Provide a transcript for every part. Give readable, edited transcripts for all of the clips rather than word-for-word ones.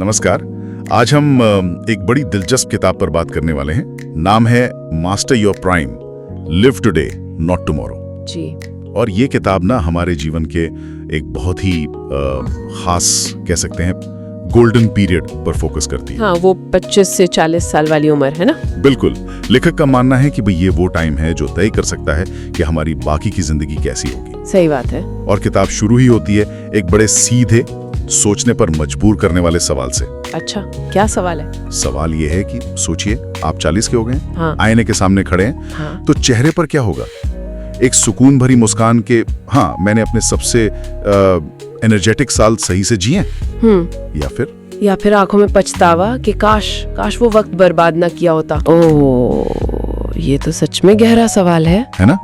नमस्कार। आज हम एक बड़ी दिलचस्प किताब पर बात करने वाले हैं। नाम है master your prime, live today not tomorrow. जी। और ये किताब ना हमारे जीवन के एक बहुत ही खास कह सकते हैं गोल्डन पीरियड पर फोकस करती है। हाँ, वो 25 से 40 साल वाली उम्र है ना। बिल्कुल। लेखक का मानना है कि भाई ये वो टाइम है जो तय कर सकता है कि हमारी बाकी की जिंदगी कैसी होगी। सही बात है। और किताब शुरू ही होती है एक बड़े सीधे, सोचने पर मजबूर करने वाले सवाल से। अच्छा, क्या सवाल है? सवाल ये है कि सोचिए, आप 40 के हो गए हैं, हाँ। आईने के सामने खड़े हैं, हाँ। तो चेहरे पर क्या होगा? एक सुकून भरी मुस्कान के हाँ मैंने अपने सबसे एनर्जेटिक साल सही से जिए, या फिर आंखों में पछतावा कि काश वो वक्त बर्बाद ना किया होता। ओह, ये तो सच में गहरा सवाल है ना?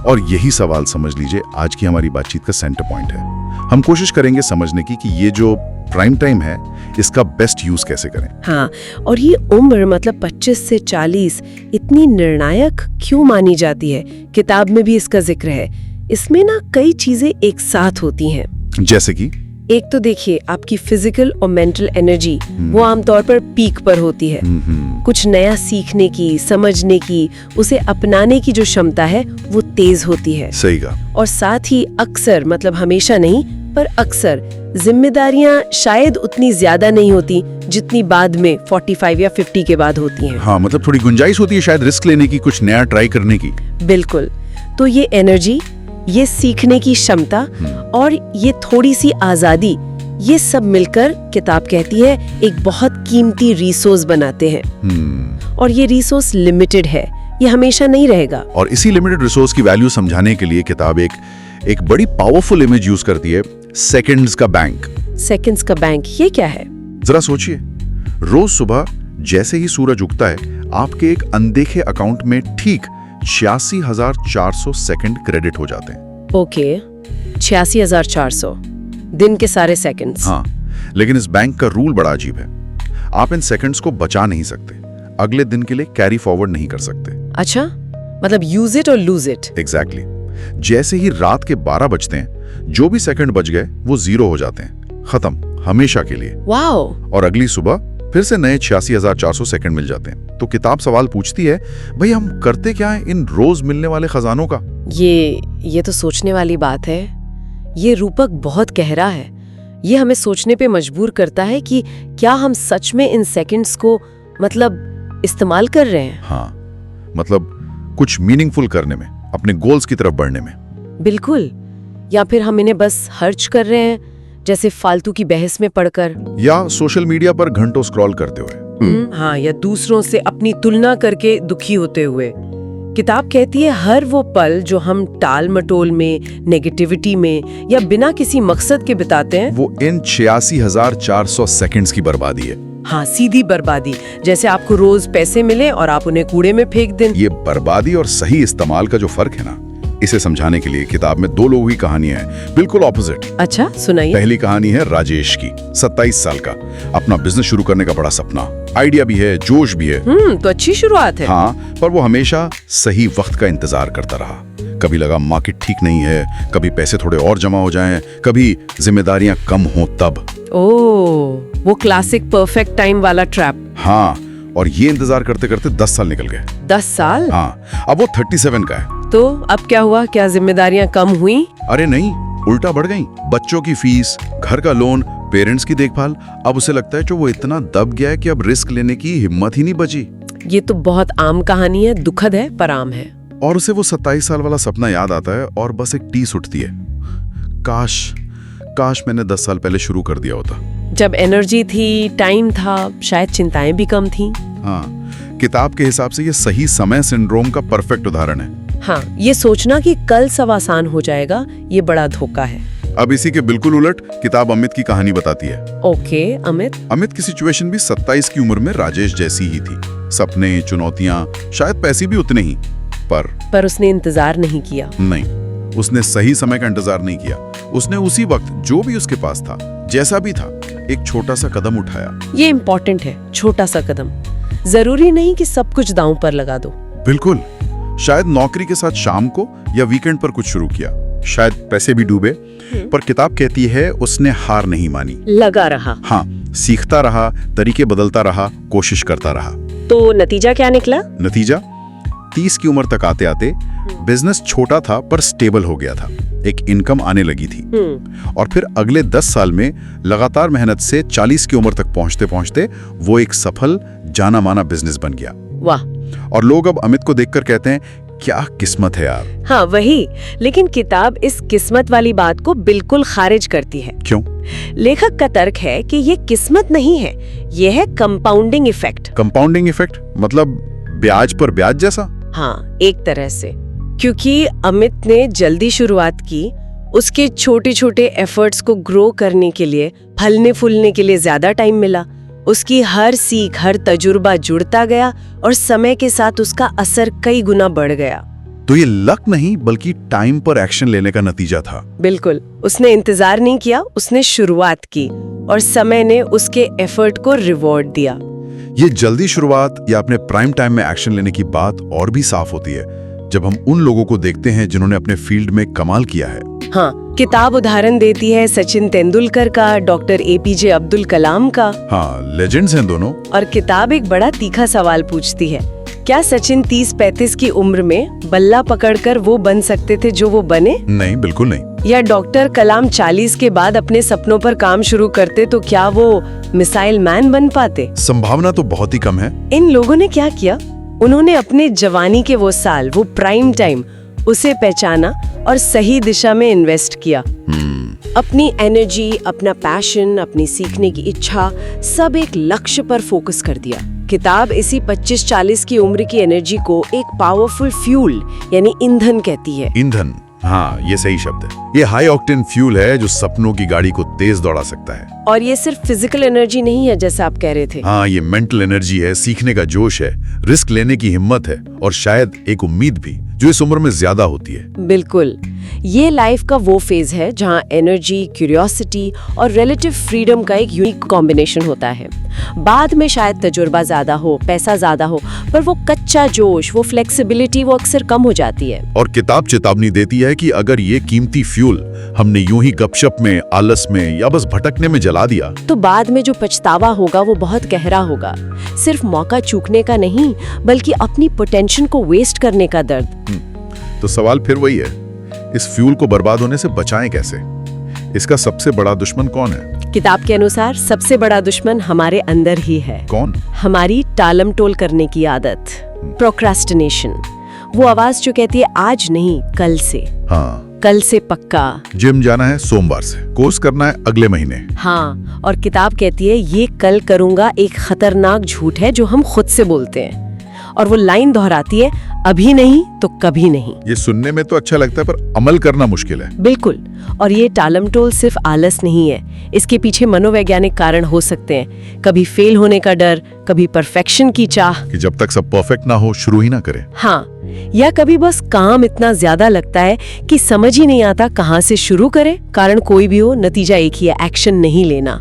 और यही सवाल समझ लीजिए आज की हमारी बातचीत का सेंटर पॉइंट है। हम कोशिश करेंगे समझने की कि ये जो प्राइम टाइम है इसका बेस्ट यूज कैसे करें। हाँ, और ये उम्र मतलब 25 से 40 इतनी निर्णायक क्यों मानी जाती है? किताब में भी इसका जिक्र है। इसमें ना कई चीजें एक साथ होती हैं। जैसे कि एक तो देखिए, आपकी फिजिकल और मेंटल एनर्जी वो आमतौर पर पीक पर होती है। कुछ नया सीखने की, समझने की, उसे अपनाने की जो क्षमता है वो तेज होती है। सही कहा। और साथ ही अक्सर, मतलब हमेशा नहीं पर अक्सर, जिम्मेदारियां शायद उतनी ज्यादा नहीं होती जितनी बाद में 45 या 50 के बाद होती हैं। हाँ, मतलब थोड़ी गुंजाइश होती है शायद रिस्क लेने की, कुछ नया ट्राई करने की। बिल्कुल। तो ये एनर्जी, ये सीखने की क्षमता और ये थोड़ी सी आजादी, ये सब मिलकर किताब कहती है एक बहुत कीमती रिसोर्स बनाते हैं। और ये रिसोर्स लिमिटेड है, ये हमेशा नहीं रहेगा। और इसी लिमिटेड रिसोर्स की वैल्यू समझाने के लिए किताब एक बड़ी पावरफुल इमेज यूज करती है, सेकंड्स का बैंक। सेकंड्स का बैंक, ये क्या है? जरा सोचिए, रोज सुबह जैसे ही सूरज उगता है आपके एक अनदेखे अकाउंट में ठीक 86,400 सेकंड क्रेडिट हो जाते हैं। ओके, 86,400 दिन के सारे सेकंड्स। हाँ, लेकिन इस बैंक का रूल बड़ा अजीब है। आप इन सेकंड्स को बचा नहीं सकते, अगले दिन के लिए कैरी फॉरवर्ड नहीं कर सकते। अच्छा, मतलब यूज इट और लूज इट। एग्जैक्टली। जैसे ही रात के 12 बजते हैं, जो भी सेकंड बच गए वो 0 हो जाते हैं, खत्म, हमेशा के लिए। वाओ। और अगली सुबह फिर से नए 86,400 सेकंड मिल जाते हैं। तो किताब सवाल पूछती है, भाई हम करते क्या है इन रोज मिलने वाले खजानों का? ये तो सोचने वाली बात है। ये रूपक बहुत गहरा है। ये हमें सोचने पे मजबूर करता है कि क्या हम सच में इन सेकंड्स को मतलब इस्तेमाल कर रहे हैं? हाँ, मतलब कुछ मीनिंगफुल करने में, अपने गोल्स की तरफ बढ़ने में। बिल्कुल। या फिर हम इन्हें बस खर्च कर रहे हैं, जैसे फालतू की बहस में पढ़कर, या सोशल मीडिया पर घंटों स्क्रॉल करते हुए। हाँ, या दूसरों से अपनी तुलना करके दुखी होते हुए। किताब कहती है हर वो पल जो हम टाल मटोल में, नेगेटिविटी में या बिना किसी मकसद के बिताते हैं, वो इन 86,400 सेकंड्स की बर्बादी है। हाँ, सीधी बर्बादी। जैसे आपको रोज पैसे मिले और आप उन्हें कूड़े में फेंक दें। ये बर्बादी और सही इस्तेमाल का जो फर्क है ना, इसे समझाने के लिए किताब में 2 लोगों की कहानियां हैं, बिल्कुल ऑपोजिट। अच्छा, सुनाइए। पहली कहानी है राजेश की, 27 साल का, अपना बिजनेस शुरू करने का बड़ा सपना, आइडिया भी है, जोश भी है। तो अच्छी शुरुआत है। हाँ, पर वो हमेशा सही वक्त का इंतजार करता रहा। कभी लगा मार्केट ठीक नहीं है, कभी पैसे थोड़े और जमा हो जाएं, कभी जिम्मेदारियां कम हो तब। ओह, वो क्लासिक परफेक्ट टाइम वाला ट्रैप। हाँ, और ये इंतजार करते करते 10 साल निकल गए। 10 साल? हाँ, अब वो 37 का है। तो अब क्या हुआ? क्या जिम्मेदारियां कम हुई? अरे नहीं, उल्टा बढ़ गई। बच्चों की फीस, घर का लोन, पेरेंट्स की देखभाल। अब उसे लगता है जो वो इतना दब गया है कि अब रिस्क लेने की हिम्मत ही नहीं बची। ये तो बहुत आम कहानी है, दुखद है पर आम है। और उसे वो 27 साल वाला सपना याद आता है और बस एक टीस उठती है, काश मैंने 10 साल पहले शुरू कर दिया होता। जब एनर्जी थी, टाइम था, शायद चिंताएं भी कम थी। हाँ, किताब के हिसाब से ये सही समय सिंड्रोम का परफेक्ट उदाहरण है। हाँ, ये सोचना कि कल सब आसान हो जाएगा, ये बड़ा धोखा है। अब इसी के बिल्कुल उलट किताब अमित की कहानी बताती है। ओके, अमित की सिचुएशन भी 27 की उम्र में राजेश जैसी ही थी। सपने, चुनौतियां, शायद पैसे भी उतने ही, पर उसने इंतजार नहीं किया। नहीं, उसने सही समय का इंतजार नहीं किया। उसने उसी वक्त जो भी उसके पास था, जैसा भी था, एक छोटा सा कदम उठाया। ये इम्पोर्टेंट है, छोटा सा कदम। जरूरी नहीं कि सब कुछ दांव पर लगा दो। बिल्कुल। शायद नौकरी के साथ शाम को या वीकेंड पर कुछ शुरू किया, शायद पैसे भी डूबे, पर किताब कहती है उसने हार नहीं मानी, लगा रहा। हाँ, सीखता रहा, तरीके बदलता रहा, कोशिश करता रहा। तो नतीजा क्या निकला? नतीजा 30 की उम्र तक आते आते बिजनेस छोटा था पर स्टेबल हो गया था, एक इनकम आने लगी थी। और फिर अगले 10 साल में लगातार मेहनत से 40 की उम्र तक पहुंचते पहुंचते वो एक सफल जाना माना बिजनेस बन गया। वाह। और लोग अब अमित को देखकर कहते हैं क्या किस्मत है यार। हाँ वही, लेकिन किताब इस किस्मत वाली बात को बिल्कुल खारिज करती है। क्यों? लेखक का तर्क है कि ये किस्मत नहीं है, ये है कंपाउंडिंग इफेक्ट। कंपाउंडिंग इफेक्ट मतलब ब्याज पर ब्याज जैसा? हाँ, एक तरह से। क्योंकि अमित ने जल्दी शुरुआत की, उसके छोटे छोटे एफर्ट्स को ग्रो करने के लिए, फलने फूलने के लिए ज्यादा टाइम मिला। उसकी हर सीख, हर तजुर्बा जुड़ता गया और समय के साथ उसका असर कई गुना बढ़ गया। तो ये लक नहीं बल्कि टाइम पर एक्शन लेने का नतीजा था। बिल्कुल, उसने इंतजार नहीं किया, उसने शुरुआत की और समय ने उसके एफर्ट को रिवॉर्ड दिया। ये जल्दी शुरुआत या अपने प्राइम टाइम में एक्शन लेने की बात और भी साफ होती है जब हम उन लोगों को देखते हैं जिन्होंने अपने फील्ड में कमाल किया है। हाँ, किताब उदाहरण देती है सचिन तेंदुलकर का, डॉक्टर एपीजे अब्दुल कलाम का। हाँ, लेजेंड्स हैं दोनों। और किताब एक बड़ा तीखा सवाल पूछती है, क्या सचिन 30-35 की उम्र में बल्ला पकड़कर वो बन सकते थे जो वो बने? नहीं, बिल्कुल नहीं। या डॉक्टर कलाम 40 के बाद अपने सपनों पर काम शुरू करते तो क्या वो मिसाइल मैन बन पाते? संभावना तो बहुत ही कम है। इन लोगों ने क्या किया? उन्होंने अपने जवानी के वो साल, वो प्राइम टाइम, उसे पहचाना और सही दिशा में इन्वेस्ट किया। अपनी एनर्जी, अपना पैशन, अपनी सीखने की इच्छा, सब एक लक्ष्य पर फोकस कर दिया। किताब इसी 25-40 की उम्र की एनर्जी को एक पावरफुल फ्यूल यानी ईंधन कहती है। ईंधन, हाँ ये सही शब्द है। ये हाई ऑक्टेन फ्यूल है जो सपनों की गाड़ी को तेज दौड़ा सकता है। और ये सिर्फ फिजिकल एनर्जी नहीं है जैसा आप कह रहे थे। हाँ, ये मेंटल एनर्जी है, सीखने का जोश है, रिस्क लेने की हिम्मत है और शायद एक उम्मीद भी जो इस उम्र में ज्यादा होती है। बिल्कुल, ये लाइफ का वो फेज है जहाँ एनर्जी, क्यूरियोसिटी और रिलेटिव फ्रीडम का एक यूनिक कॉम्बिनेशन होता है। बाद में शायद तजुर्बा ज्यादा हो, पैसा ज्यादा हो, पर वो कच्चा जोश, वो फ्लेक्सिबिलिटी वो अक्सर कम हो जाती है। और किताब चेतावनी देती है कि अगर ये कीमती फ्यूल हमने यूं ही गपशप में, आलस में या बस भटकने में जला दिया तो बाद में जो पछतावा होगा वो बहुत गहरा होगा। सिर्फ मौका चूकने का नहीं, बल्कि अपनी पोटेंशियल को वेस्ट करने का दर्द। तो सवाल फिर वही है, इस फ्यूल को बर्बाद होने से बचाएं कैसे? इसका सबसे बड़ा दुश्मन कौन है? किताब के अनुसार सबसे बड़ा दुश्मन हमारे अंदर ही है। कौन? हमारी टालम टोल करने की आदत, प्रोक्रास्टिनेशन। वो आवाज जो कहती है आज नहीं, कल से। हाँ, कल से पक्का। जिम जाना है सोमवार से, कोर्स करना है अगले महीने। हाँ, और किताब कहती है ये कल करूंगा एक खतरनाक झूठ है जो हम खुद से बोलते हैं। और वो लाइन दोहराती है, अभी नहीं तो कभी नहीं। ये सुनने में तो अच्छा लगता है पर अमल करना मुश्किल है। बिल्कुल, और ये टालमटोल सिर्फ आलस नहीं है, इसके पीछे मनोवैज्ञानिक कारण हो सकते हैं। कभी फेल होने का डर, कभी परफेक्शन की चाह कि जब तक सब परफेक्ट ना हो शुरू ही ना करें। हाँ, या कभी बस काम इतना ज्यादा लगता है कि समझ ही नहीं आता कहाँ से शुरू करें। कारण कोई भी हो, नतीजा एक ही है, एक्शन नहीं लेना।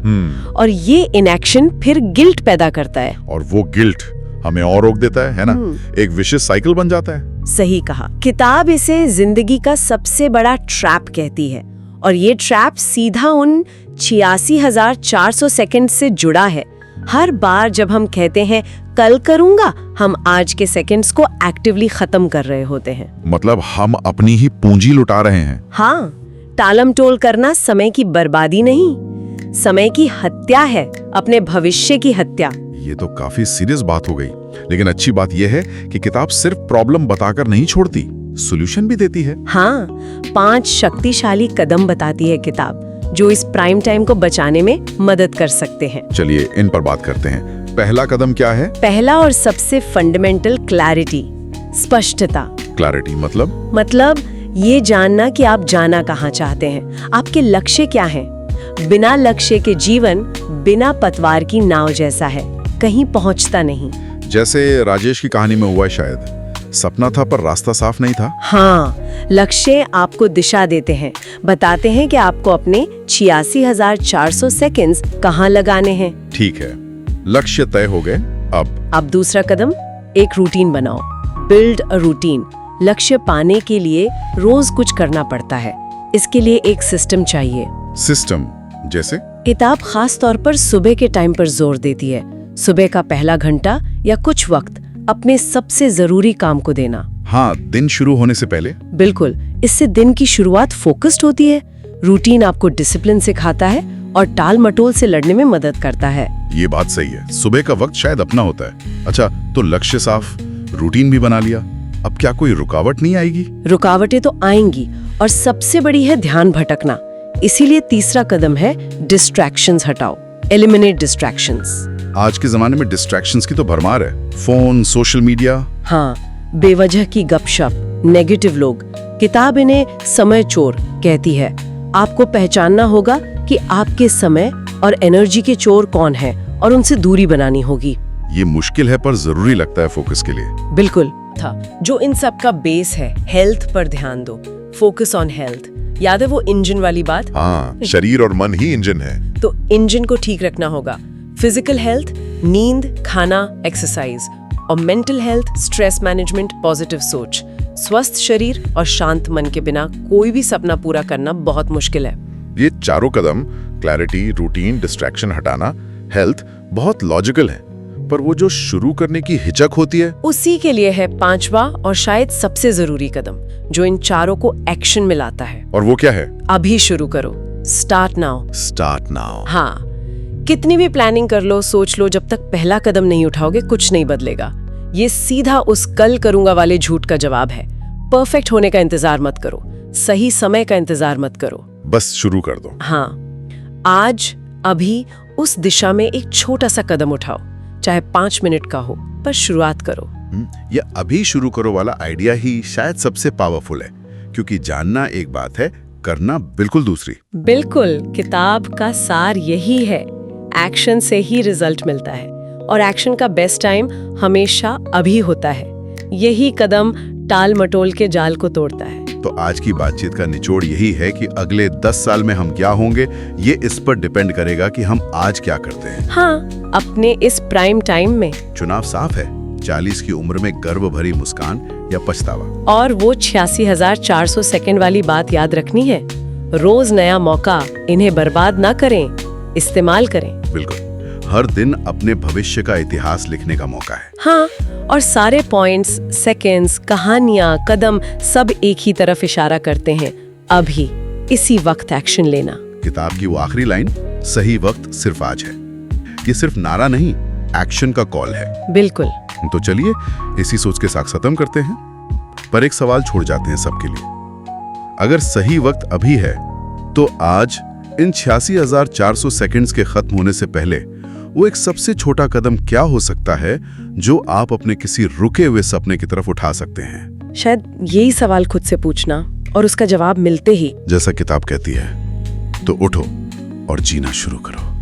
और ये इनएक्शन फिर गिल्ट पैदा करता है। और वो गिल्ट हमें और रोक देता है ना? एक विशिष्ट साइकिल बन जाता है। सही कहा। किताब इसे जिंदगी का सबसे बड़ा ट्रैप कहती है और ये ट्रैप सीधा उन 86,400 सेकंड से जुड़ा है। हर बार जब हम कहते हैं कल करूंगा, हम आज के सेकंड्स को एक्टिवली खत्म कर रहे होते हैं। मतलब हम अपनी ही पूंजी लुटा रहे हैं। हाँ, टालम टोल करना समय की बर्बादी नहीं, समय की हत्या है, अपने भविष्य की हत्या। ये तो काफी सीरियस बात हो गई, लेकिन अच्छी बात यह है कि किताब सिर्फ प्रॉब्लम बताकर नहीं छोड़ती, सॉल्यूशन भी देती है। हाँ, 5 शक्तिशाली कदम बताती है किताब जो इस प्राइम टाइम को बचाने में मदद कर सकते हैं। चलिए इन पर बात करते हैं। पहला कदम क्या है? पहला और सबसे फंडामेंटल, क्लैरिटी, स्पष्टता। क्लैरिटी मतलब ये जानना कि आप जाना कहाँ चाहते हैं, आपके लक्ष्य क्या हैं। बिना लक्ष्य के जीवन बिना पतवार की नाव जैसा है, कहीं पहुंचता नहीं। जैसे राजेश की कहानी में हुआ, शायद सपना था पर रास्ता साफ नहीं था। हाँ, लक्ष्य आपको दिशा देते हैं, बताते हैं कि आपको अपने 86,400 सेकंड्स कहाँ लगाने हैं। ठीक है, लक्ष्य तय हो गए। अब दूसरा कदम, एक रूटीन बनाओ। Build a routine. लक्ष्य पाने के लिए रोज कुछ करना पड़ता है, इसके लिए एक सिस्टम चाहिए। सिस्टम किताब खास तौर पर सुबह के टाइम पर जोर देती है। सुबह का पहला घंटा या कुछ वक्त अपने सबसे जरूरी काम को देना। हाँ, दिन शुरू होने से पहले। बिल्कुल, इससे दिन की शुरुआत फोकस्ड होती है। रूटीन आपको डिसिप्लिन सिखाता है और टाल मटोल से लड़ने में मदद करता है। ये बात सही है, सुबह का वक्त शायद अपना होता है। अच्छा, तो लक्ष्य साफ, रूटीन भी बना लिया, अब क्या कोई रुकावट नहीं आएगी? रुकावटें तो आएंगी और सबसे बड़ी है ध्यान भटकना। इसीलिए तीसरा कदम है डिस्ट्रैक्शंस हटाओ, एलिमिनेट डिस्ट्रैक्शंस। आज के जमाने में डिस्ट्रैक्शंस की तो भरमार है। Phone, social media. हाँ, बेवजह की गपशप, नेगेटिव लोग। किताब इन्हें समय चोर कहती है। आपको पहचानना होगा कि आपके समय और एनर्जी के चोर कौन है और उनसे दूरी बनानी होगी। ये मुश्किल है पर जरूरी लगता है फोकस के लिए। बिल्कुल था। जो इन सब का बेस है, हेल्थ पर ध्यान दो, फोकस ऑन हेल्थ। याद है वो इंजन वाली बात? हाँ, शरीर और मन ही इंजन है। तो इंजन को ठीक रखना होगा। फिजिकल हेल्थ, नींद, खाना, एक्सरसाइज, और mental health, stress management, positive सोच। स्वस्थ शरीर और शांत मन के बिना कोई भी सपना पूरा करना बहुत मुश्किल है। ये चारों कदम, क्लैरिटी, रूटीन, डिस्ट्रैक्शन हटाना, हेल्थ, बहुत लॉजिकल है। पर वो जो शुरू करने की हिचक होती है, उसी के लिए है पांचवा और शायद सबसे जरूरी कदम, जो इन चारों को एक्शन में लाता है। और वो क्या है? अभी शुरू करो। Start now. Start now. हाँ, कितनी भी प्लानिंग कर लो, सोच लो, जब तक पहला कदम नहीं उठाओगे कुछ नहीं बदलेगा। ये सीधा उस कल करूंगा वाले झूठ का जवाब है। परफेक्ट होने का इंतजार मत करो, सही समय का इंतजार मत करो, बस शुरू कर दो। हाँ, आज अभी उस दिशा में एक छोटा सा कदम उठाओ, चाहे 5 मिनट का हो, पर शुरुआत करो। ये अभी शुरू करो वाला आइडिया ही शायद सबसे पावरफुल है, क्योंकि जानना एक बात है, करना बिल्कुल दूसरी। बिल्कुल, किताब का सार यही है, एक्शन से ही रिजल्ट मिलता है और एक्शन का बेस्ट टाइम हमेशा अभी होता है। यही कदम टाल मटोल के जाल को तोड़ता है। तो आज की बातचीत का निचोड़ यही है कि अगले 10 साल में हम क्या होंगे, ये इस पर डिपेंड करेगा कि हम आज क्या करते हैं। हाँ, अपने इस प्राइम टाइम में। चुनाव साफ है, 40 की उम्र में गर्व भरी मुस्कान या पछतावा। और वो 86,400 सेकंड वाली बात याद रखनी है, रोज नया मौका, इन्हें बर्बाद ना करें, इस्तेमाल करें। बिल्कुल, हर दिन अपने भविष्य का इतिहास लिखने का मौका है। हाँ, और सारे पॉइंट्स, सेकंड्स, कहानियां, कदम सब एक ही तरफ इशारा करते हैं, अभी इसी वक्त एक्शन लेना। किताब की वो आखिरी लाइन, सही वक्त सिर्फ आज है, ये सिर्फ नारा नहीं, एक्शन का कॉल है। बिल्कुल। तो चलिए इसी सोच के साथ खत्म करते हैं, पर एक सवाल छोड़ जाते हैं सबके लिए। अगर सही वक्त अभी है, तो आज इन 86,400 सेकंड्स के खत्म होने से पहले वो एक सबसे छोटा कदम क्या हो सकता है जो आप अपने किसी रुके हुए सपने की तरफ उठा सकते हैं? शायद यही सवाल खुद से पूछना और उसका जवाब मिलते ही, जैसा किताब कहती है, तो उठो और जीना शुरू करो।